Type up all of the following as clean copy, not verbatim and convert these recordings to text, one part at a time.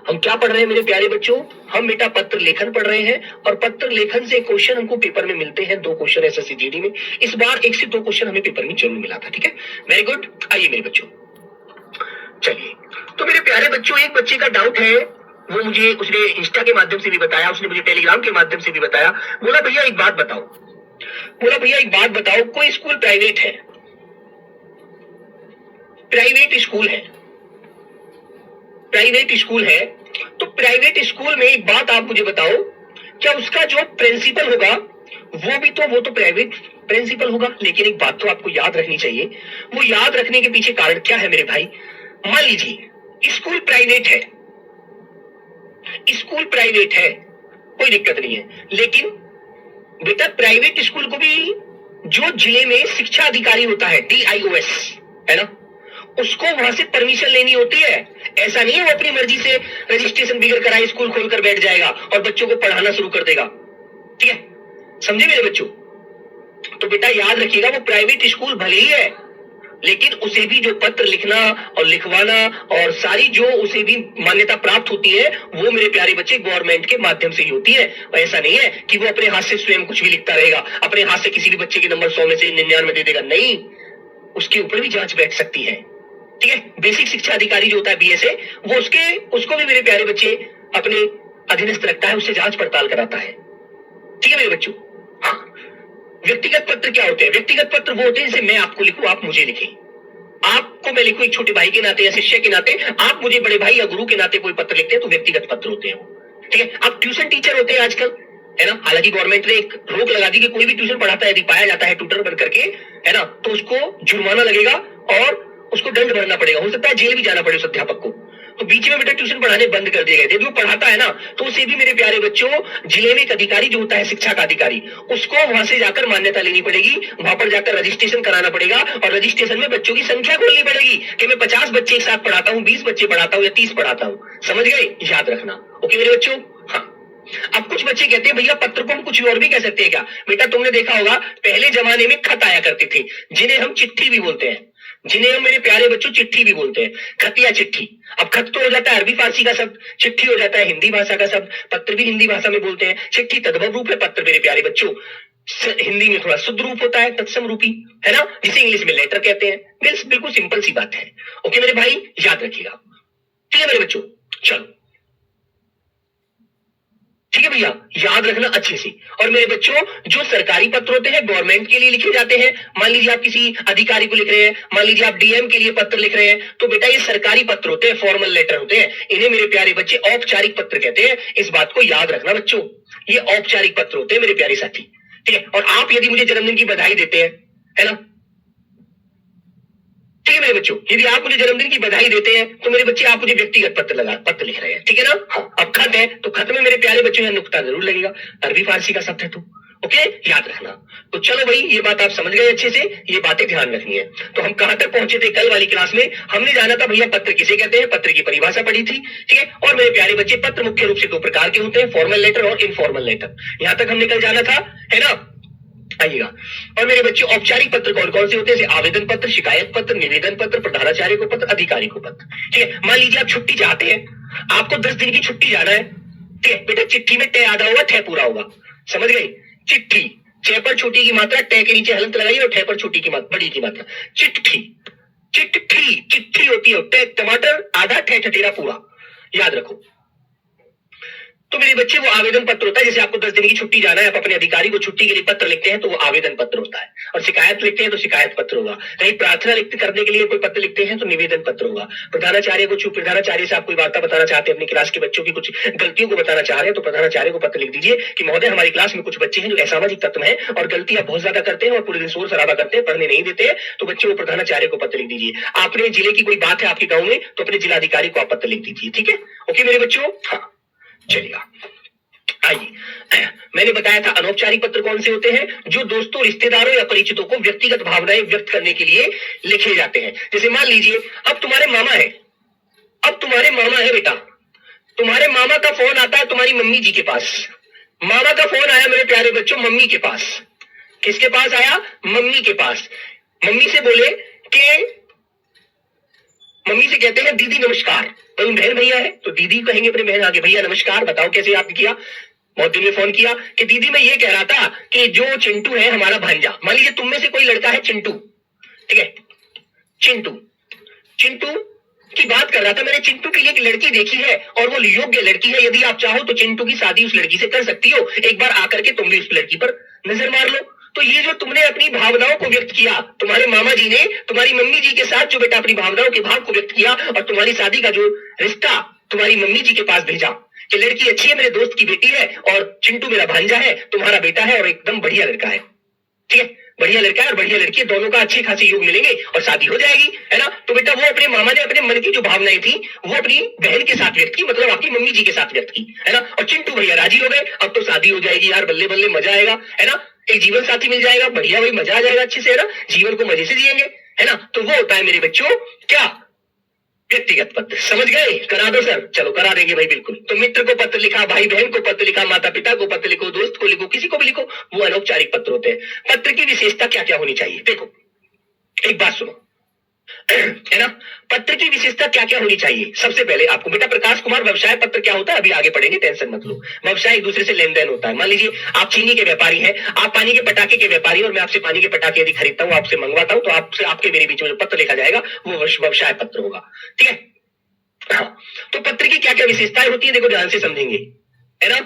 हम क्या पढ़ रहे हैं मेरे प्यारे बच्चों? हम बेटा पत्र लेखन पढ़ रहे हैं और पत्र लेखन से क्वेश्चन हमको पेपर में मिलते हैं, 2 क्वेश्चन एसएससी जीडी में। इस बार 1 से 2 क्वेश्चन हमें पेपर में जरूर मिला था। ठीक है, वेरी गुड। आइए मेरे बच्चों, चलिए। तो मेरे प्यारे बच्चों, एक बच्चे का डाउट है, वो मुझे उसने इंस्टा के माध्यम से भी बताया, उसने मुझे टेलीग्राम के माध्यम से भी बताया। बोला भैया एक बात बताओ, कोई स्कूल प्राइवेट है, प्राइवेट स्कूल है, तो प्राइवेट स्कूल में एक बात आप मुझे बताओ, क्या उसका जो प्रिंसिपल होगा वो तो प्राइवेट प्रिंसिपल होगा? लेकिन एक बात तो आपको याद रखनी चाहिए, वो याद रखने के पीछे कारण क्या है मेरे भाई? मान लीजिए स्कूल प्राइवेट है, कोई दिक्कत नहीं है, लेकिन बेटा प्राइवेट स्कूल को भी जो जिले में शिक्षा अधिकारी होता है, DIOS, है ना, उसको वहां से परमिशन लेनी होती है। ऐसा नहीं है वो अपनी मर्जी से रजिस्ट्रेशन बिगड़ कराए स्कूल खोलकर बैठ जाएगा और बच्चों को पढ़ाना शुरू कर देगा। ठीक है, समझे मेरे बच्चों? तो बेटा याद रखिएगा, वो प्राइवेट स्कूल भले ही है, लेकिन उसे भी जो पत्र लिखना और लिखवाना और सारी जो उसे भी मान्यता प्राप्त होती है, वो मेरे प्यारे बच्चे गवर्नमेंट के माध्यम से ही होती है। ऐसा नहीं है कि वो अपने हाथ से स्वयं कुछ भी लिखता रहेगा, अपने हाथ से किसी भी बच्चे के नंबर 100 में से 99 दे देगा, नहीं, उसके ऊपर भी जांच बैठ सकती है। ठीक है, बेसिक शिक्षा अधिकारी जो होता है BSA, वो उसको भी मेरे प्यारे बच्चे अपने अधीनस्थ रखता है, उससे जांच पड़ताल कराता है। ठीक है मेरे बच्चों? हाँ, व्यक्तिगत पत्र क्या होते हैं? व्यक्तिगत पत्र वो होते हैं जैसे मैं आपको लिखूं, आप मुझे लिखें, आपको मैं लिखूं एक छोटे भाई के नाते या शिष्य के नाते, आप मुझे बड़े भाई या गुरु के नाते कोई पत्र लिखते हैं, तो व्यक्तिगत पत्र होते हैं वो। ठीक है, आप ट्यूशन टीचर होते हैं आजकल, है ना, हालांकि गवर्नमेंट ने एक रोक लगा दी कि कोई भी ट्यूशन पढ़ाता है यदि पाया जाता है ट्यूटर बन करके, है ना, तो उसको जुर्माना लगेगा और उसको दंड भरना पड़ेगा, हो सकता है जेल भी जाना पड़े उस अध्यापक को। तो बीच में बेटा ट्यूशन पढ़ाने बंद कर दिए गए। यदि वो पढ़ाता है ना, तो उसे भी मेरे प्यारे बच्चों जिले में एक अधिकारी जो होता है शिक्षा का अधिकारी, उसको वहां से जाकर मान्यता लेनी पड़ेगी, वहां पर जाकर रजिस्ट्रेशन कराना पड़ेगा और रजिस्ट्रेशन में बच्चों की संख्या खोलनी पड़ेगी कि मैं 50 बच्चे एक साथ पढ़ाता हूँ, 20 बच्चे पढ़ाता हूँ या 30 पढ़ाता हूँ। समझ गए? याद रखना। ओके मेरे बच्चों? हाँ। अब कुछ बच्चे कहते हैं भैया पत्र को हम कुछ और भी कह सकते हैं क्या? बेटा तुमने देखा होगा पहले जमाने में खत आया करते थे, जिन्हें हम चिट्ठी भी बोलते हैं, जिन्हें हम मेरे प्यारे बच्चों चिट्ठी भी बोलते हैं, खत या चिट्ठी। अब खत तो हो जाता है अरबी फारसी का शब्द, चिट्ठी हो जाता है हिंदी भाषा का शब्द, पत्र भी हिंदी भाषा में बोलते हैं। चिट्ठी तद्भव रूप है, पत्र मेरे प्यारे बच्चों हिंदी में थोड़ा शुद्ध रूप होता है, तत्सम रूपी, है ना, जिसे इंग्लिश में लेटर कहते हैं। बिल्कुल सिंपल सी बात है। ओके मेरे भाई, याद रखिएगा। ठीक है मेरे बच्चों? चलो ठीक है भैया, याद रखना अच्छे से। और मेरे बच्चों जो सरकारी पत्र होते हैं गवर्नमेंट के लिए लिखे जाते हैं, मान लीजिए आप किसी अधिकारी को लिख रहे हैं, मान लीजिए आप DM के लिए पत्र लिख रहे हैं, तो बेटा ये सरकारी पत्र होते हैं, फॉर्मल लेटर होते हैं, इन्हें मेरे प्यारे बच्चे औपचारिक पत्र कहते हैं। इस बात को याद रखना बच्चों, ये औपचारिक पत्र होते हैं मेरे प्यारे साथी। ठीक है, और आप यदि मुझे जन्मदिन की बधाई देते हैं, है ना, ठीक है मेरे बच्चों, यदि आप मुझे जन्मदिन की बधाई देते हैं तो मेरे बच्चे आप मुझे व्यक्तिगत पत्र लिख रहे हैं, ठीक है ना? हाँ। अब खत है तो खत में मेरे प्यारे बच्चों यहाँ नुक्ता जरूर लगेगा, अरबी फारसी का शब्द है तो। ओके, याद रखना। तो चलो भाई, ये बात आप समझ गए अच्छे से, ये बातें ध्यान रखनी है। तो हम कहां तक पहुंचे थे कल वाली क्लास में? हमने जाना था भैया पत्र किसे कहते हैं, पत्र की परिभाषा पढ़ी थी। ठीक है, और मेरे प्यारे बच्चे पत्र मुख्य रूप से 2 प्रकार के होते हैं, फॉर्मल लेटर और इनफॉर्मल लेटर। यहां तक हमने कल जाना था, है ना? आइएगा। और मेरे बच्चे औपचारिक पत्र कौन कौन से होते हैं? आवेदन पत्र, शिकायत पत्र, निवेदन पत्र, प्रधानाचार्य को पत्र, अधिकारी को पत्र। ठीक है, मान लीजिए आप छुट्टी चाहते हैं, आपको 10 दिन की छुट्टी जाना है, ठीक है बेटा, चिट्ठी में तय आधा होगा, ठय पूरा होगा, समझ गए? चिट्ठी, च पर छोटी की मात्रा, टय के नीचे हलंत लगाइए और ठय पर छोटी की मात्रा, बड़ी की मात्रा। चिट्ठी, चिट्ठी होती है, टय टमाटर आधा, ठय ठठेरा पूरा, याद रखो। तो मेरे बच्चे वो आवेदन पत्र होता है, जैसे आपको 10 दिन की छुट्टी जाना है, आप अपने अधिकारी को छुट्टी के लिए पत्र लिखते हैं तो वो आवेदन पत्र होता है, और शिकायत लिखते हैं तो शिकायत पत्र होगा, कहीं प्रार्थना करने के लिए कोई पत्र लिखते हैं तो निवेदन पत्र होगा। प्रधानाचार्य से आप कोई वार्ता बताना चाहते हैं, अपनी क्लास के बच्चों की कुछ गलतियों को बताना चाह रहे हैं, तो प्रधानाचार्य को पत्र लिख दीजिए कि महोदय हमारी क्लास में कुछ बच्चे हैं जो असामाजिक तत्व हैं और गलतियां बहुत ज्यादा करते हैं और पूरे दिन शोर शराबा करते हैं, पढ़ने नहीं देते हैं, तो बच्चों को प्रधानाचार्य को पत्र लिख दीजिए। आपने जिले की कोई बात है आपके गाँव में, तो अपने जिलाधिकारी को आप पत्र लिख दीजिए। ठीक है, ओके मेरे बच्चों? हाँ, चलिएगा। आइए, मैंने बताया था अनौपचारिक पत्र कौन से होते हैं? जो दोस्तों, रिश्तेदारों या परिचितों को व्यक्तिगत भावनाएं व्यक्त करने के लिए लिखे जाते हैं। जैसे मान लीजिए अब तुम्हारे मामा है बेटा, तुम्हारे मामा का फोन आता है तुम्हारी मम्मी जी के पास, मामा का फोन आया मेरे प्यारे बच्चों मम्मी के पास। किसके पास आया? मम्मी के पास। मम्मी से बोले कि, मम्मी से कहते हैं दीदी नमस्कार, कोई बहन भैया है तो दीदी कहेंगे अपने बहन आगे, भैया नमस्कार, बताओ कैसे याद किया, बहुत दिन में फोन किया कि दीदी मैं ये कह रहा था कि जो चिंटू है हमारा भांजा, मान लीजिए तुम में से कोई लड़का है चिंटू, ठीक है, चिंटू चिंटू की बात कर रहा था, मैंने चिंटू के लिए एक लड़की देखी है और वो योग्य लड़की है, यदि आप चाहो तो चिंटू की शादी उस लड़की से कर सकती हो, एक बार आकर के तुम भी उस लड़की पर नजर मार लो। तो ये जो तुमने अपनी भावनाओं को व्यक्त किया, तुम्हारे मामा जी ने तुम्हारी मम्मी जी के साथ जो बेटा अपनी भावनाओं के भाव को व्यक्त किया और तुम्हारी शादी का जो रिश्ता तुम्हारी मम्मी जी के पास भेजा कि लड़की अच्छी है, मेरे दोस्त की बेटी है और चिंटू मेरा भांजा है, तुम्हारा बेटा है और एकदम बढ़िया लड़का है, ठीक है, बढ़िया लड़का है और बढ़िया लड़की है, दोनों का अच्छी खासी योग मिलेंगे और शादी हो जाएगी, है ना। तो बेटा वो अपने मामा ने अपने मन की जो भावनाएं थी वो अपनी बहन के साथ व्यक्त की, मतलब आपकी मम्मी जी के साथ व्यक्त की, है ना। और चिंटू भैया राजी हो गए, अब तो शादी हो जाएगी यार, बल्ले बल्ले मजा आएगा, है ना, एक जीवन साथी मिल जाएगा, बढ़िया भाई मजा आ जाएगा अच्छे से, है ना, जीवन को मजे से जिएंगे, है ना। तो वो होता है मेरे बच्चों क्या, व्यक्तिगत पत्र। समझ गए, करा दो सर, चलो करा देंगे भाई बिल्कुल। तो मित्र को पत्र लिखा, भाई बहन को पत्र लिखा, माता पिता को पत्र लिखो, दोस्त को लिखो, किसी को भी लिखो, वो अनौपचारिक पत्र होते हैं। पत्र की विशेषता क्या क्या होनी चाहिए, देखो एक बात सुनो, है ना, पत्र की विशेषता क्या क्या होनी चाहिए। सबसे पहले आपको बेटा प्रकाश कुमार, व्यवसाय पत्र क्या होता है अभी आगे पढ़ेंगे, टेंशन मत लो। व्यवसाय एक दूसरे से लेन देन होता है, मान लीजिए आप चीनी के व्यापारी हैं, आप पानी के पटाखे के व्यापारी और मैं आपसे पानी के पटाखे यदि खरीदता हूं, आपसे मंगवाता हूं, तो आपसे आपके मेरे बीच में जो पत्र लिखा जाएगा वो व्यवसाय पत्र होगा, ठीक है। हाँ, तो पत्र की क्या क्या विशेषताएं होती है, देखो ध्यान से समझेंगे, है ना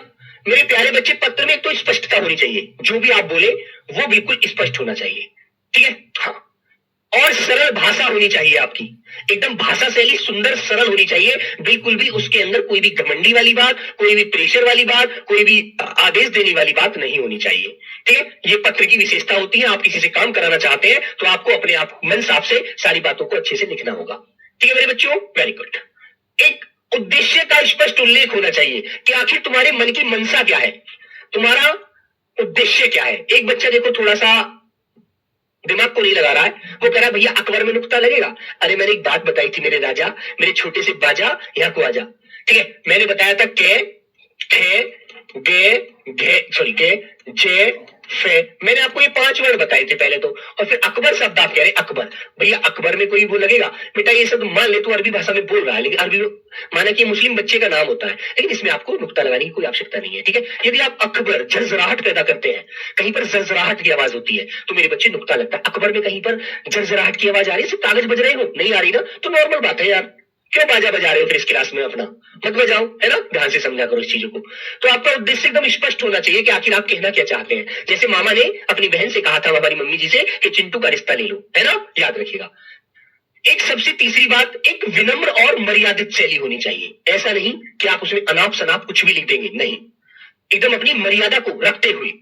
मेरे प्यारे बच्चे। पत्र में एक तो स्पष्टता होनी चाहिए, जो भी आप बोले वो बिल्कुल स्पष्ट होना चाहिए, ठीक है। हाँ, और सरल भाषा होनी चाहिए आपकी, एकदम भाषा शैली सुंदर सरल होनी चाहिए, बिल्कुल भी उसके अंदर कोई भी घमंडी वाली बात, कोई भी प्रेशर वाली बात, कोई भी आदेश देने वाली बात नहीं होनी चाहिए, ठीक है। ये पत्र की विशेषता होती है। आप किसी से काम कराना चाहते हैं तो आपको अपने आप मन साफ से सारी बातों को अच्छे से लिखना होगा, ठीक है मेरे बच्चों, वेरी गुड। एक उद्देश्य का स्पष्ट उल्लेख होना चाहिए कि आखिर तुम्हारे मन की मनसा क्या है, तुम्हारा उद्देश्य क्या है। एक बच्चा देखो थोड़ा सा दिमाग को नहीं लगा रहा है, वो कह रहा है भैया अकबर में नुक्ता लगेगा, अरे मैंने एक बात बताई थी मेरे राजा, मेरे छोटे से बाजा, यहाँ को आजा, ठीक है। मैंने बताया था के खे गे घे सॉरी के जे फे, मैंने आपको ये 5 वर्ड बताए थे पहले तो, और फिर अकबर शब्द आप कह रहे अकबर, भैया अकबर में कोई वो लगेगा बेटा, ये शब्द मान ले तो अरबी भाषा में बोल रहा है, लेकिन अरबी माना कि मुस्लिम बच्चे का नाम होता है, लेकिन इसमें आपको नुक्ता लगाने की कोई आवश्यकता नहीं है, ठीक है। यदि आप अकबर झरझराहट पैदा करते हैं, कहीं पर झरझराहट की आवाज होती है तो मेरे बच्चे नुक्ता लगता है। अकबर में कहीं पर झरझराहट की आवाज आ रही है, सिर्फ कागज बज रहे हो, नहीं आ रही ना, तो नॉर्मल बात है यार, क्यों बाजा बजा रहे हो फिर इस क्लास में, अपना मत बजाओ, है ना, ध्यान से समझा करो इस चीजों को। तो आपका उद्देश्य एकदम स्पष्ट होना चाहिए कि आखिर आप कहना क्या चाहते हैं। जैसे मामा ने अपनी बहन से कहा था, हमारी मम्मी जी से, कि चिंटू का रिश्ता ले लो, है ना, याद रखिएगा। एक सबसे तीसरी बात, एक विनम्र और मर्यादित शैली होनी चाहिए। ऐसा नहीं कि आप उसमें अनाप शनाप कुछ भी लिख देंगे, नहीं, एकदम अपनी मर्यादा को रखते हुए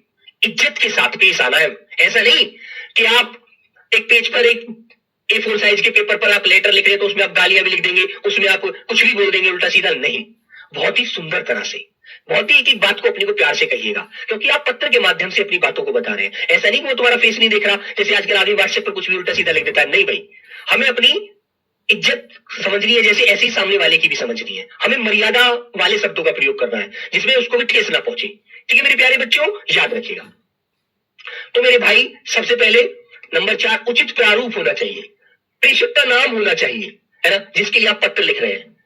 इज्जत के साथ पेश आना है। ऐसा नहीं कि आप एक पेज पर एक A4 साइज के पेपर पर आप लेटर लिख रहे हैं तो उसमें आप गालियां भी लिख देंगे, उसमें आप कुछ भी बोल देंगे उल्टा सीधा, नहीं, बहुत ही सुंदर तरह से, बहुत ही एक एक बात को अपने को प्यार से कहिएगा, क्योंकि आप पत्र के माध्यम से अपनी बातों को बता रहे हैं। ऐसा नहीं कि वो तुम्हारा फेस नहीं देख रहा, जैसे आजकल आदमी व्हाट्सएप पर कुछ भी उल्टा सीधा लिख देता है, नहीं भाई, हमें अपनी इज्जत समझनी है, जैसे ऐसी सामने वाले की भी समझनी है। हमें मर्यादा वाले शब्दों का प्रयोग करना है जिसमें उसको भी ठेस ना पहुंचे, ठीक है मेरे प्यारे बच्चों, याद रखिएगा। तो मेरे भाई सबसे पहले नंबर 4, उचित प्रारूप होना चाहिए, प्रेषक का नाम होना चाहिए, है ना, जिसके लिए आप पत्र लिख रहे हैं।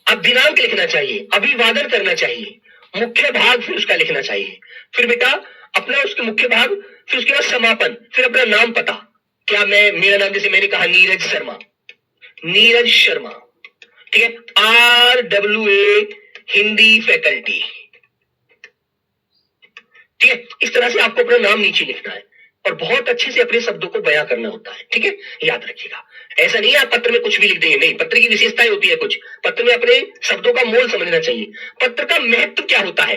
अब दिनांक लिखना चाहिए, अभिवादन करना चाहिए, मुख्य भाग फिर उसका लिखना चाहिए, फिर बेटा अपना उसके मुख्य भाग, फिर उसके बाद समापन, फिर अपना नाम पता, क्या मैं, मेरा नाम जैसे मैंने कहा नीरज शर्मा, नीरज शर्मा, ठीक है, RWA हिंदी फैकल्टी, ठीक है। इस तरह से आपको अपना नाम नीचे लिखना है और बहुत अच्छे से अपने शब्दों को बयां करना होता है, ठीक है, याद रखिएगा। ऐसा नहीं है आप पत्र में कुछ भी लिख देंगे, नहीं, पत्र की विशेषताएं होती है कुछ, पत्र में अपने शब्दों का मोल समझना चाहिए। पत्र का महत्व क्या होता है,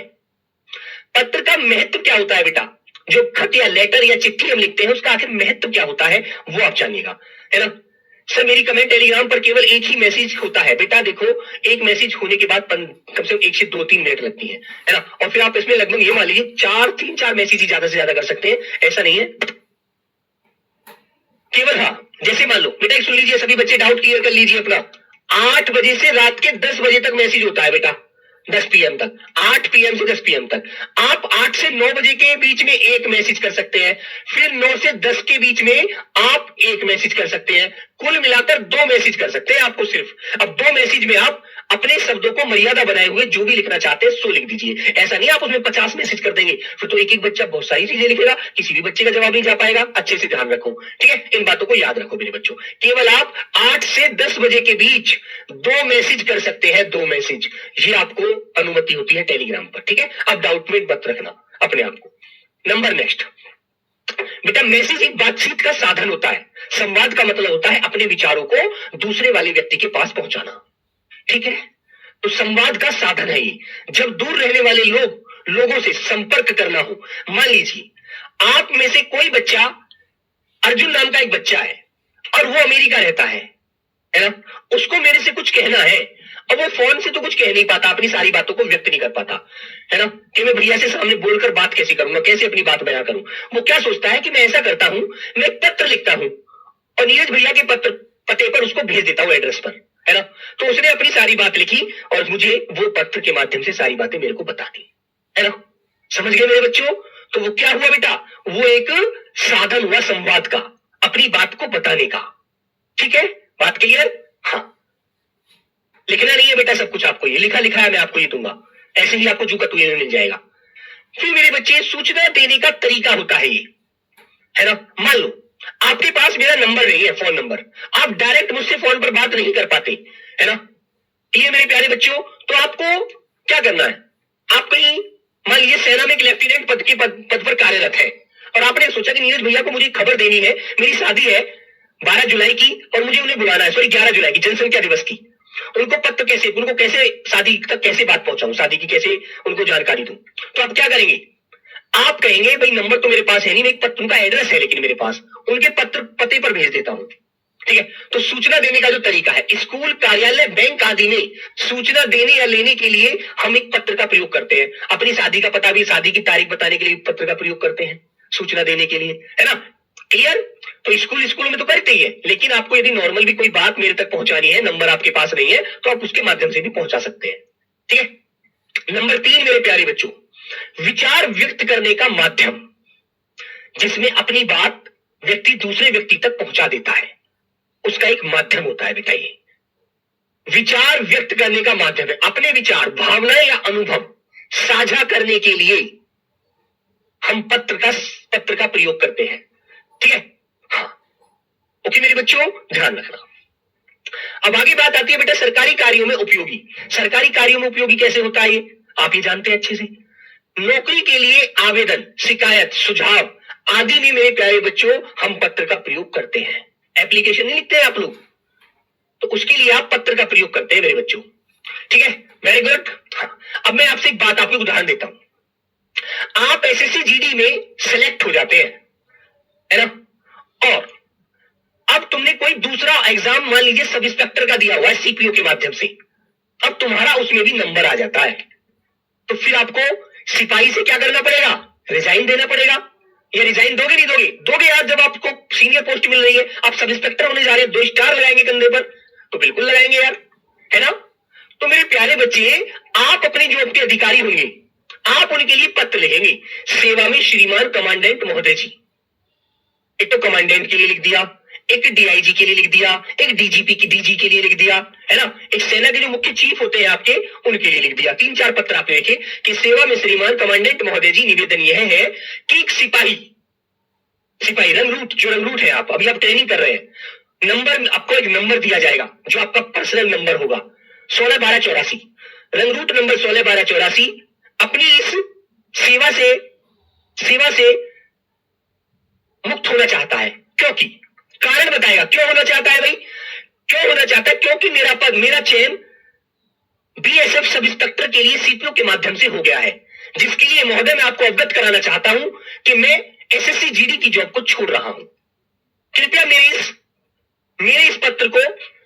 पत्र का महत्व क्या होता है बेटा, जो खत या लेटर या चिट्ठी हम लिखते हैं उसका आखिर महत्व क्या होता है वो आप जानिएगा, है ना। सर मेरी कमेंट टेलीग्राम पर केवल एक ही मैसेज होता है, बेटा देखो एक मैसेज होने के बाद कम से कम 1 से 2-3 मिनट लगती है ना, और फिर आप इसमें लगभग ये मान लीजिए 3-4 मैसेज ही ज्यादा से ज्यादा कर सकते हैं, ऐसा नहीं है केवल। हाँ, जैसे मान लो बेटा सुन लीजिए, सभी बच्चे डाउट क्लियर कर लीजिए अपना, 8 बजे से रात के 10 बजे तक मैसेज होता है बेटा, 10 पीएम तक, 8 पीएम से 10 पीएम तक। आप 8 से 9 बजे के बीच में एक मैसेज कर सकते हैं, फिर 9 से 10 के बीच में आप एक मैसेज कर सकते हैं। कुल मिलाकर 2 मैसेज कर सकते हैं आपको सिर्फ। अब 2 मैसेज में आप अपने शब्दों को मर्यादा बनाए हुए जो भी लिखना चाहते हैं सो लिख दीजिए। ऐसा नहीं आप उसमें 50 मैसेज कर देंगे, फिर तो एक एक बच्चा बहुत सारी चीजें लिखेगा, किसी भी बच्चे का जवाब नहीं जा पाएगा। अच्छे से ध्यान रखो, ठीक है, इन बातों को याद रखो मेरे बच्चों। केवल आप 8 से 10 बजे के बीच 2 मैसेज कर सकते हैं, 2 मैसेज, ये आपको अनुमति होती है टेलीग्राम पर, ठीक है। अब डाउट में मत रखना अपने आप को। नंबर नेक्स्ट बेटा, मैसेज एक बातचीत का साधन होता है। संवाद का मतलब होता है अपने विचारों को दूसरे वाले व्यक्ति के पास पहुंचाना, ठीक है। तो संवाद का साधन है ये। जब दूर रहने वाले लोगों से संपर्क करना हो, मान लीजिए आप में से कोई बच्चा, अर्जुन नाम का एक बच्चा है और वो अमेरिका रहता है ना, उसको मेरे से कुछ कहना है। अब वो फोन से तो कुछ कह नहीं पाता, अपनी सारी बातों को व्यक्त नहीं कर पाता, है ना, कि मैं भैया से सामने बोलकर बात कैसे करूंगा, कैसे अपनी बात बयां करूं। वो क्या सोचता है कि मैं ऐसा करता हूं, मैं एक पत्र लिखता हूं और नीरज भैया के पते पर उसको भेज देता हूं, एड्रेस पर, है ना। तो उसने अपनी सारी बात लिखी और मुझे वो पत्र के माध्यम से सारी बातें मेरे को बता दी, है ना। समझ गए मेरे बच्चों? तो वो क्या हुआ बेटा, वो एक साधन हुआ संवाद का, अपनी बात को बताने का, ठीक है। बात क्लियर? हाँ, लिखना नहीं है बेटा सब कुछ आपको, ये लिखा लिखा है मैं आपको ये दूंगा, ऐसे ही आपको जू का तू मिल जाएगा। फिर मेरे बच्चे, सूचना देने का तरीका होता है ये, है ना। मान लो आपके पास मेरा नंबर नहीं है, फोन नंबर, आप डायरेक्ट मुझसे फोन पर बात नहीं कर पाते, है ना। ये मेरे प्यारे बच्चों, तो आपको क्या करना है, आप कहीं मान लीजिए सेना में एक लेफ्टिनेंट पद पर कार्यरत है और आपने सोचा कि नीरज भैया को मुझे खबर देनी है, मेरी शादी है 12 जुलाई की और मुझे उन्हें बुलाना है, सॉरी 11 जुलाई की, जनसंख्या दिवस की। उनको पत्र कैसे, उनको कैसे शादी तक कैसे बात पहुंचाऊं, शादी की कैसे उनको जानकारी दूं। तो आप क्या करेंगे, आप कहेंगे भाई नंबर तो मेरे पास है नहीं, एक पत्र, उनका एड्रेस है लेकिन मेरे पास, उनके पते पर भेज देता हूं, ठीक है। तो सूचना देने का जो तरीका है, स्कूल, कार्यालय, बैंक आदि में सूचना देने या लेने के लिए हम एक पत्र का प्रयोग करते हैं। अपनी शादी का पता भी, शादी की तारीख बताने के लिए पत्र का प्रयोग करते हैं, सूचना देने के लिए, है ना। क्लियर? तो स्कूल में तो करते ही है, लेकिन आपको यदि नॉर्मल भी कोई बात मेरे तक पहुंचानी है, नंबर आपके पास नहीं है, तो आप उसके माध्यम से भी पहुंचा सकते हैं, ठीक है। नंबर 3 मेरे प्यारे बच्चों, विचार व्यक्त करने का माध्यम, जिसमें अपनी बात व्यक्ति दूसरे व्यक्ति तक पहुंचा देता है, उसका एक माध्यम होता है बेटा ये। विचार व्यक्त करने का माध्यम है, अपने विचार, भावनाएं या अनुभव साझा करने के लिए हम पत्र का प्रयोग करते हैं, ठीक है। हाँ, ओके मेरे बच्चों, ध्यान रखना। अब आगे बात आती है बेटा सरकारी कार्यों में उपयोगी। सरकारी कार्यों में उपयोगी कैसे होता है ये आप ये जानते हैं अच्छे से। नौकरी के लिए आवेदन, शिकायत, सुझाव आदि में मेरे प्यारे बच्चों हम पत्र का प्रयोग करते हैं। एप्लीकेशन नहीं लिखते हैं आप लोग, तो उसके लिए आप पत्र का प्रयोग करते हैं मेरे बच्चों, ठीक है। Very good. हाँ, अब मैं आपसे एक बात, आपको उदाहरण देता हूं। आप एसएससी जीडी में सेलेक्ट हो जाते हैं, है ना, और अब तुमने कोई दूसरा एग्जाम मान लीजिए सब इंस्पेक्टर का दिया हुआ है सीपीओ के माध्यम से, अब तुम्हारा उसमें भी नंबर आ जाता है, तो फिर आपको सिपाही से क्या करना पड़ेगा, रिजाइन देना पड़ेगा। ये रिजाइन दोगे नहीं दोगे? दोगे यार, जब आपको सीनियर पोस्ट मिल रही है, आप सब इंस्पेक्टर होने जा रहे हैं, 2 स्टार लगाएंगे कंधे पर, तो बिल्कुल लगाएंगे यार, है ना। तो मेरे प्यारे बच्चे, आप अपने जो आपके अधिकारी होंगे, आप उनके लिए पत्र लिखेंगे, सेवा में श्रीमान कमांडेंट महोदय जी। एक तो कमांडेंट के लिए लिख दिया, एक डीआईजी के लिए लिख दिया, एक डीजीपी की डीजी के लिए लिख दिया, है ना, एक सेना के जो मुख्य चीफ होते हैं आपके, उनके लिए लिख दिया। 3-4 पत्र आपने लिखे कि सेवा में श्रीमान कमांडेंट महोदय जी, निवेदन यह है कि एक सिपाही रंगरूट, जो रंगरूट है, आप अभी आप ट्रेनिंग कर रहे हैं, नंबर आपको एक नंबर दिया जाएगा जो आपका पर्सनल नंबर होगा, 16-12-84, रंगरूट नंबर 16-12-84, अपनी इस सेवा से मुक्त होना चाहता है। क्योंकि कारण बताएगा क्यों होना चाहता है भाई, क्यों होना चाहता है, क्योंकि मेरा चयन बीएसएफ सब इंस्पेक्टर के लिए सीपीओ के माध्यम से हो गया है, जिसके लिए महोदय मैं आपको अवगत कराना चाहता हूं कि मैं एसएससी जीडी की जॉब को छोड़ रहा हूं। कृपया मेरे इस पत्र को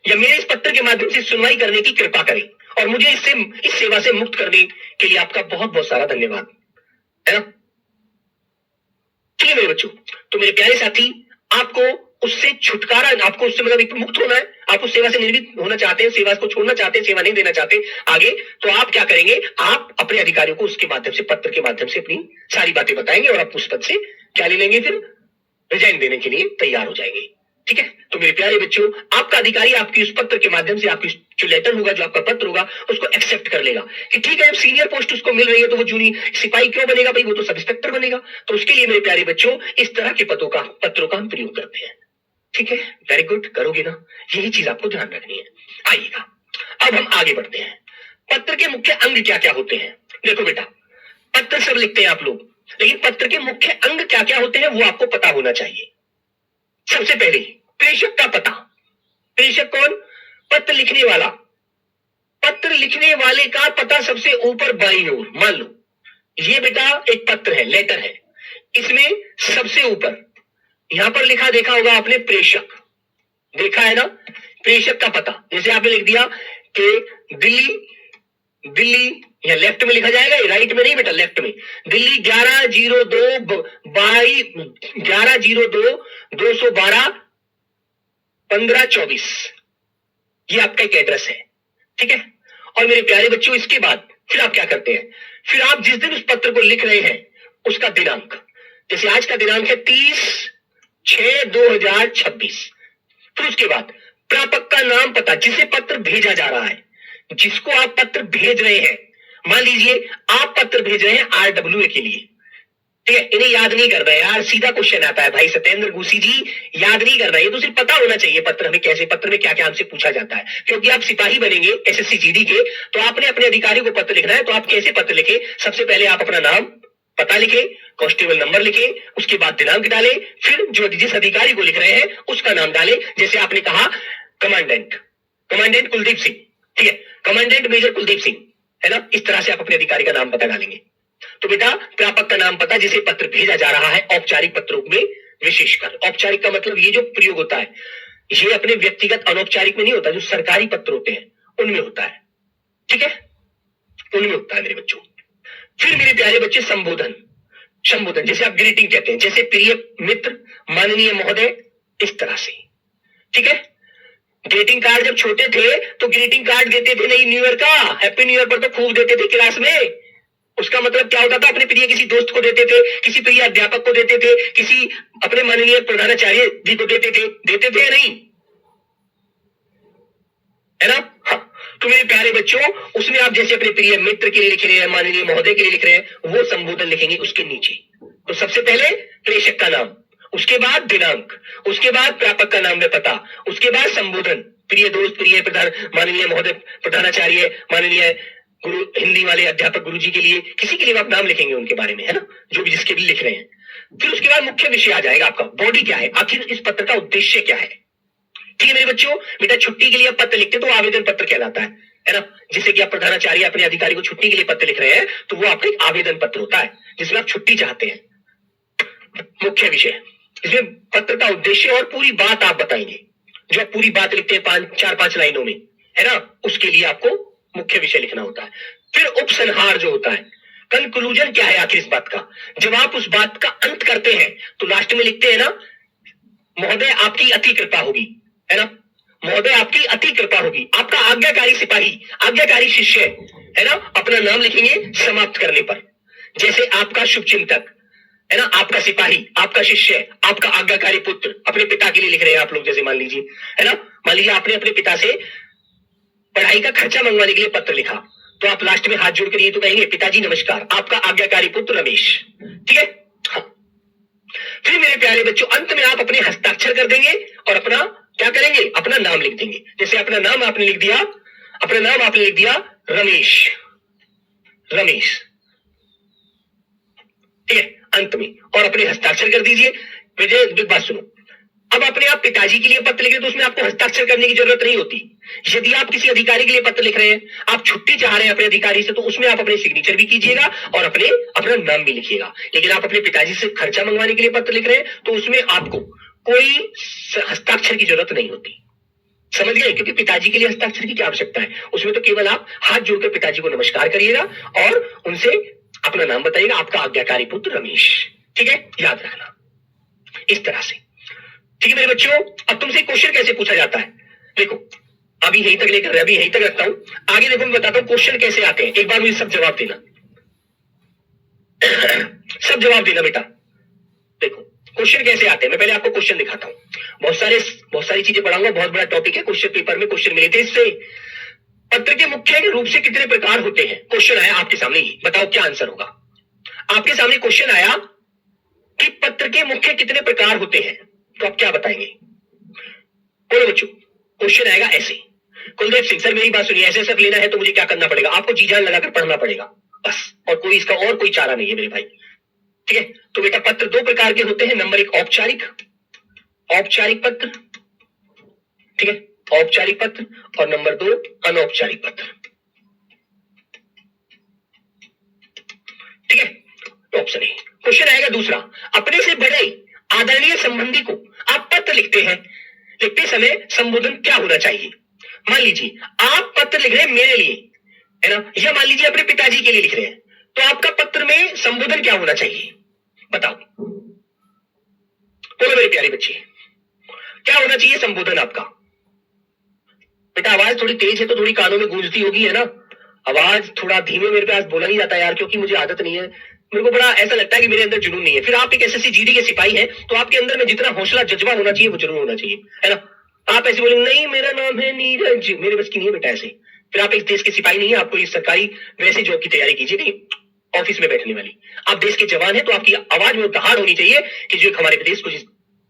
या मेरे इस पत्र के माध्यम से सुनवाई करने की कृपा करें और मुझे इस सेवा से मुक्त करने के लिए आपका बहुत बहुत सारा धन्यवाद, है ना। ठीक है मेरे बच्चों, तो मेरे प्यारे साथी, आपको उससे छुटकारा, आपको उससे मतलब एक तो मुक्त होना है, आप उस सेवा से निर्मित होना चाहते हैं, सेवा को छोड़ना चाहते हैं, सेवा नहीं देना चाहते आगे, तो आप क्या करेंगे, आप अपने अधिकारियों को उसके माध्यम से, पत्र के माध्यम से अपनी सारी बातें बताएंगे और आप उस पद से क्या ले लेंगे, फिर रिजाइन देने के लिए तैयार हो जाएंगे। ठीक है, तो मेरे प्यारे बच्चों, आपका अधिकारी आपकी उस पत्र के माध्यम से, आपकी जो लेटर होगा, जो आपका पत्र होगा, उसको एक्सेप्ट कर लेगा कि ठीक है, जब सीनियर पोस्ट उसको मिल रही है तो वो जूनियर सिपाही क्यों बनेगा भाई, वो तो सब इंस्पेक्टर बनेगा। तो उसके लिए मेरे प्यारे बच्चों, इस तरह के पत्रों का हम प्रयोग करते हैं। ठीक है, वेरी गुड, करोगे ना, यही चीज आपको ध्यान रखनी है। आइएगा, अब हम आगे बढ़ते हैं। पत्र के मुख्य अंग क्या क्या होते हैं। देखो बेटा, पत्र सब लिखते हैं आप लोग, लेकिन पत्र के मुख्य अंग क्या क्या होते हैं वो आपको पता होना चाहिए। सबसे पहले प्रेषक का पता। प्रेषक कौन, पत्र लिखने वाला। पत्र लिखने वाले का पता सबसे ऊपर बाईं ओर। मान लो ये बेटा एक पत्र है, लेटर है, इसमें सबसे ऊपर यहां पर लिखा, देखा होगा आपने, प्रेषक, देखा है ना, प्रेषक का पता। जैसे आपने लिख दिया कि दिल्ली, दिल्ली या लेफ्ट में लिखा जाएगा, राइट में नहीं बेटा, लेफ्ट में, दिल्ली 11/02/15/24, ये आपका एक एड्रेस है। ठीक है, और मेरे प्यारे बच्चों, इसके बाद फिर आप क्या करते हैं, फिर आप जिस दिन उस पत्र को लिख रहे हैं उसका दिनांक, जैसे आज का दिनांक है 30/6/2026। फिर उसके बाद प्रापक का नाम, पता, जिसे पत्र भेजा जा रहा है, जिसको आप पत्र भेज रहे हैं। मान लीजिए आप पत्र भेज रहे हैं RWA के लिए, ठीक है, इन्हें याद नहीं करना है यार, सीधा क्वेश्चन आता है भाई सत्येंद्र गुसी जी, याद नहीं करना, ये तो सिर्फ पता होना चाहिए पत्र हमें कैसे, पत्र में क्या क्या हमसे पूछा जाता है। क्योंकि आप सिपाही बनेंगे SSC GD के, तो आपने अपने अधिकारी को पत्र लिखना है। तो आप कैसे पत्र लिखे, सबसे पहले आप अपना नाम, पता लिखे, कांस्टेबल नंबर लिखे, उसके बाद दिनांक डाले, फिर जो जिस अधिकारी को लिख रहे हैं उसका नाम डाले। जैसे आपने कहा कमांडेंट, कमांडेंट कुलदीप सिंह, ठीक है, कमांडेंट मेजर कुलदीप सिंह, है ना, इस तरह से आप अपने अधिकारी का नाम पता डालेंगे। तो बेटा प्रापक का नाम पता, जिसे पत्र भेजा जा रहा है, औपचारिक पत्रों में विशेषकर, औपचारिक का मतलब ये जो प्रयोग होता है, ये अपने व्यक्तिगत अनौपचारिक में नहीं होता, जो सरकारी पत्र होते हैं उनमें होता है। ठीक है, उनमें होता है मेरे बच्चों। फिर मेरे प्यारे बच्चे, संबोधन, संबोधन, जैसे आप ग्रीटिंग कहते हैं, जैसे प्रिय मित्र, माननीय महोदय, इस तरह से। ठीक है, ग्रीटिंग कार्ड जब छोटे थे तो ग्रीटिंग कार्ड देते थे नहीं, न्यू ईयर का, हैप्पी न्यू ईयर पर तो खूब देते थे क्लास में। उसका मतलब क्या होता था, अपने प्रिय किसी दोस्त को देते थे, किसी प्रिय अध्यापक को देते थे, किसी अपने माननीय प्रधानाचार्य जी को देते थे या नहीं, है ना। हाँ, तो मेरे प्यारे बच्चों, उसमें आप जैसे अपने प्रिय मित्र के लिए लिख रहे हैं, माननीय महोदय के लिए लिख रहे हैं, वो संबोधन लिखेंगे उसके नीचे। तो सबसे पहले प्रेषक का नाम, उसके बाद दिनांक, उसके बाद प्रापक का नाम में पता, उसके बाद संबोधन, प्रिय दोस्त, प्रिय प्रधान, माननीय महोदय प्रधानाचार्य, माननीय गुरु, हिंदी वाले अध्यापक गुरु जी के लिए, किसी के लिए आप नाम लिखेंगे उनके बारे में, है ना, जो भी जिसके भी लिख रहे हैं। फिर उसके बाद मुख्य विषय आ जाएगा आपका, बॉडी क्या है, आखिर इस पत्र का उद्देश्य क्या है। ठीक है मेरे बच्चों, बेटा छुट्टी के लिए आप पत्र लिखते तो आवेदन पत्र कहलाता है ना। जैसे कि आप प्रधानाचार्य अपने अधिकारी को छुट्टी के लिए पत्र लिख रहे हैं, तो वो आपका एक आवेदन पत्र होता है जिसमें आप छुट्टी चाहते हैं। मुख्य विषय, इसमें पत्र का उद्देश्य और पूरी बात आप बताएंगे, जो आप पूरी बात लिखते हैं 4-5 लाइनों में, है ना, उसके लिए आपको मुख्य विषय लिखना होता है। फिर उपसंहार जो होता है, कंक्लूजन क्या है आखिर इस बात का। जब आप उस बात का अंत करते हैं तो लास्ट में लिखते हैं ना, महोदय आपकी अति कृपा होगी, है ना, महोदय आपकी अति कृपा होगी, आपका आज्ञाकारी सिपाही, आज्ञाकारी शिष्य, है ना, अपना नाम लिखेंगे समाप्त करने पर। जैसे आपका शुभचिंतक, है ना, आपका सिपाही, आपका शिष्य, आपका आज्ञाकारी पुत्र, अपने पिता के लिए लिख रहे हैं आप लोग, जैसे मान लीजिए, है ना, मान लीजिए आपने अपने पिता से पढ़ाई का खर्चा मंगवाने के लिए पत्र लिखा, तो आप लास्ट में हाथ जोड़ कर ये तो कहेंगे, पिताजी नमस्कार, आपका आज्ञाकारी पुत्र रमेश। ठीक है, हाँ। फिर मेरे प्यारे बच्चों, अंत में आप अपने हस्ताक्षर कर देंगे और अपना क्या करेंगे, अपना नाम लिख देंगे। जैसे अपना नाम आपने लिख दिया, अपना नाम आपने लिख दिया रमेश, रमेश, ठीक है, अंत में, और अपने हस्ताक्षर कर दीजिए। मुझे बात सुनो, अब अपने आप पिताजी के लिए पत्र लिख रहे तो उसमें आपको हस्ताक्षर करने की जरूरत नहीं होती। यदि आप किसी अधिकारी के लिए पत्र लिख रहे हैं, आप छुट्टी चाह रहे हैं अपने अधिकारी से, तो उसमें आप अपने सिग्नेचर भी कीजिएगा और अपना नाम भी लिखिएगा। लेकिन आप अपने पिताजी से खर्चा मंगवाने के लिए पत्र लिख रहे हैं तो उसमें आपको कोई हस्ताक्षर की जरूरत नहीं होती, समझ गए, क्योंकि पिताजी के लिए हस्ताक्षर की क्या आवश्यकता है, उसमें तो केवल आप हाथ जोड़कर पिताजी को नमस्कार करिएगा और उनसे अपना नाम बताइएगा, आपका आज्ञाकारी पुत्र रमेश। ठीक है, याद रखना इस तरह से। ठीक है मेरे बच्चों, अब तुमसे क्वेश्चन कैसे पूछा जाता है, देखो अभी यहीं तक लेकर अभी यहीं तक रखता हूं, आगे देखो मैं बताता हूं क्वेश्चन कैसे आते हैं, एक बार मुझे सब जवाब देना सब जवाब देना बेटा। देखो क्वेश्चन कैसे आते हैं, मैं पहले आपको क्वेश्चन दिखाता हूं, बहुत सारी चीजें पढ़ाऊंगा, बहुत बड़ा टॉपिक है, क्वेश्चन पेपर में क्वेश्चन मिले थे इससे। पत्र के मुख्य रूप से कितने प्रकार होते हैं, क्वेश्चन आया आपके सामने, ही बताओ क्या आंसर होगा। आपके सामने क्वेश्चन आया कि पत्र के मुख्य कितने प्रकार होते हैं, तो आप क्या बताएंगे, बोलो बच्चों। क्वेश्चन आएगा ऐसे, कुलदीप सिंह सर मेरी बात सुनिए, ऐसे लेना है तो मुझे क्या करना पड़ेगा, आपको जी जान लगाकर पढ़ना पड़ेगा बस, और कोई इसका और कोई चारा नहीं है मेरे भाई, ठीक है। तो बेटा पत्र दो प्रकार के होते हैं, नंबर एक औपचारिक पत्र, ठीक है, औपचारिक पत्र, और नंबर दो अनौपचारिक पत्र, ठीक है। Option A. क्वेश्चन आएगा दूसरा, अपने से बड़े आदरणीय संबंधी को आप पत्र लिखते हैं, लिखते समय संबोधन क्या होना चाहिए। मान लीजिए आप पत्र लिख रहे हैं मेरे लिए, है ना, या मान लीजिए अपने पिताजी के लिए लिख रहे हैं, तो आपका पत्र में संबोधन क्या होना चाहिए, बताओ, बोलो मेरे प्यारे बच्चे, क्या होना चाहिए संबोधन आपका। बेटा आवाज थोड़ी तेज है तो थोड़ी कानों में गूंजती होगी, है ना, आवाज थोड़ा धीमे मेरे पास बोला नहीं जाता यार, क्योंकि मुझे आदत नहीं है, मेरे को बड़ा ऐसा लगता है कि मेरे अंदर जुनून नहीं है। फिर आप एक एसएससी जीडी के सिपाही हैं, तो आपके अंदर में जितना हौसला जज्बा होना चाहिए वो जरूर होना चाहिए, है ना। आप ऐसे बोलेंगे नहीं मेरा नाम है नीरज, मेरे बस की नहीं है बेटा ऐसे, फिर आप इस देश के सिपाही नहीं है, आपको इस सरकारी वैसे जॉब की तैयारी कीजिए, नहीं ऑफिस में बैठने वाली। आप देश के जवान है तो आपकी आवाज में दहाड़ होनी चाहिए कि जो हमारे देश को जिस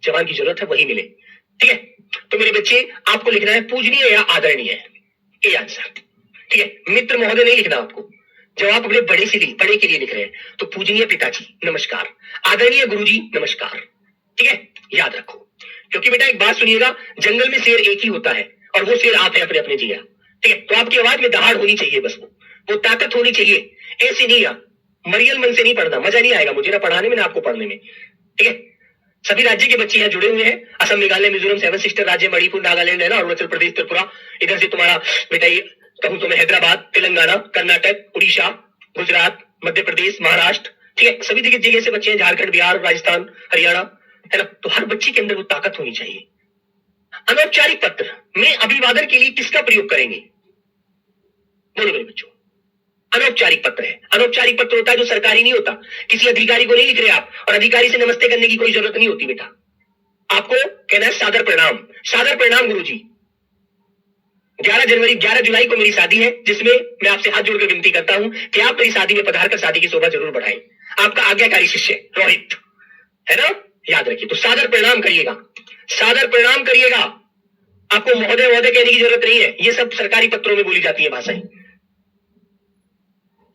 जवान की जरूरत है वही मिले, ठीक है। तो मेरे बच्चे आपको लिखना है पूजनीय या आदरणीय, ये आंसर, ठीक है। मित्र महोदय नहीं लिखना आपको, जब आप अपने बड़े के लिए लिख रहे हैं तो पूजनीय पिताजी नमस्कार, आदरणीय गुरुजी नमस्कार, ठीक है, याद रखो। क्योंकि बेटा एक बात सुनिएगा, जंगल में शेर एक ही होता है और वो शेर आप है अपने अपने जिया, ठीक है। तो आपकी आवाज में दहाड़ होनी चाहिए, बस वो ताकत होनी चाहिए, ऐसे नहीं यार मरियल मन से नहीं पढ़ना, मजा नहीं आएगा मुझे ना पढ़ाने में ना आपको पढ़ने में, ठीक है। सभी राज्य के बच्चे यहाँ जुड़े हुए हैं, असम मेघालय मिजोरम सेवन सिस्टर राज्य, मणिपुर नागालैंड, है ना, अरुणाचल प्रदेश त्रिपुरा, इधर से तुम्हारा बेटा ये कहूं तो मैं हैदराबाद, तेलंगाना, कर्नाटक, उड़ीसा, गुजरात, मध्य प्रदेश, महाराष्ट्र, ठीक है, सभी जगह से बच्चे हैं, झारखंड, बिहार, राजस्थान, हरियाणा, है ना। तो हर बच्चे के अंदर वो ताकत होनी चाहिए। अनौपचारिक पत्र में अभिवादन के लिए किसका प्रयोग करेंगे, बोलो मेरे बच्चों। अनौपचारिक पत्र है, अनौपचारिक पत्र होता है जो सरकारी नहीं होता, किसी अधिकारी को नहीं लिख रहे आप, और अधिकारी से नमस्ते करने की कोई जरूरत नहीं होती बेटा, आपको कहना है सादर प्रणाम गुरुजी। 11 जुलाई को मेरी शादी है, जिसमें मैं आपसे हाथ जोड़कर विनती करता हूं कि आप मेरी शादी में पधारकर शादी की शोभा जरूर बढ़ाएं। आपका आज्ञाकारी शिष्य रोहित, है ना, याद रखिए। तो सादर प्रणाम करिएगा, सादर प्रणाम करिएगा, आपको महोदय महोदय कहने की जरूरत नहीं है, ये सब सरकारी पत्रों में बोली जाती है भाषाएं,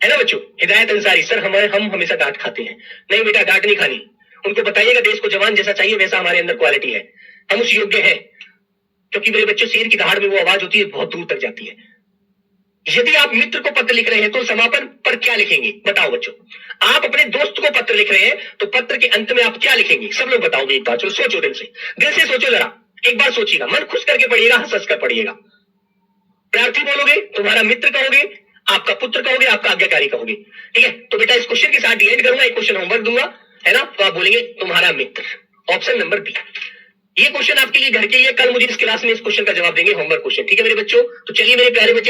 है ना बच्चों। हिदायत अंसारी सर हम हमेशा डांट खाते हैं, नहीं बेटा डांट नहीं खानी, उनको बताइएगा देश को जवान जैसा चाहिए वैसा हमारे अंदर क्वालिटी है, हम उस योग्य है। क्योंकि मेरे बच्चों शेर की दहाड़ में वो आवाज होती है, बहुत दूर तक जाती है। यदि आप मित्र को पत्र लिख रहे हैं तो समापन पर क्या लिखेंगे, बताओ बच्चों। आप अपने दोस्त को पत्र लिख रहे हैं तो पत्र के अंत में आप क्या लिखेंगे, सब लोग बताओगे एक बार, चलो सोचो, दिल से सोचो जरा, एक बार सोचिएगा, मन खुश करके पढ़िएगा, हंस कर पढ़िएगा। प्रार्थी बोलोगे, तुम्हारा मित्र कहोगे, आपका पुत्र कहोगे, आपका आज्ञाकारी कहोगे, ठीक है। तो बेटा इस क्वेश्चन के साथ एंड करूंगा, एक क्वेश्चन होमवर्क दूंगा, है ना, तो आप बोलेंगे तुम्हारा मित्र, ऑप्शन नंबर बी। ये क्वेश्चन आपके लिए घर के लिए, कल मुझे इस क्लास में इस क्वेश्चन का जवाब देंगे, होमवर्क क्वेश्चन, ठीक है मेरे बच्चों। तो चलिए मेरे प्यारे बच्चे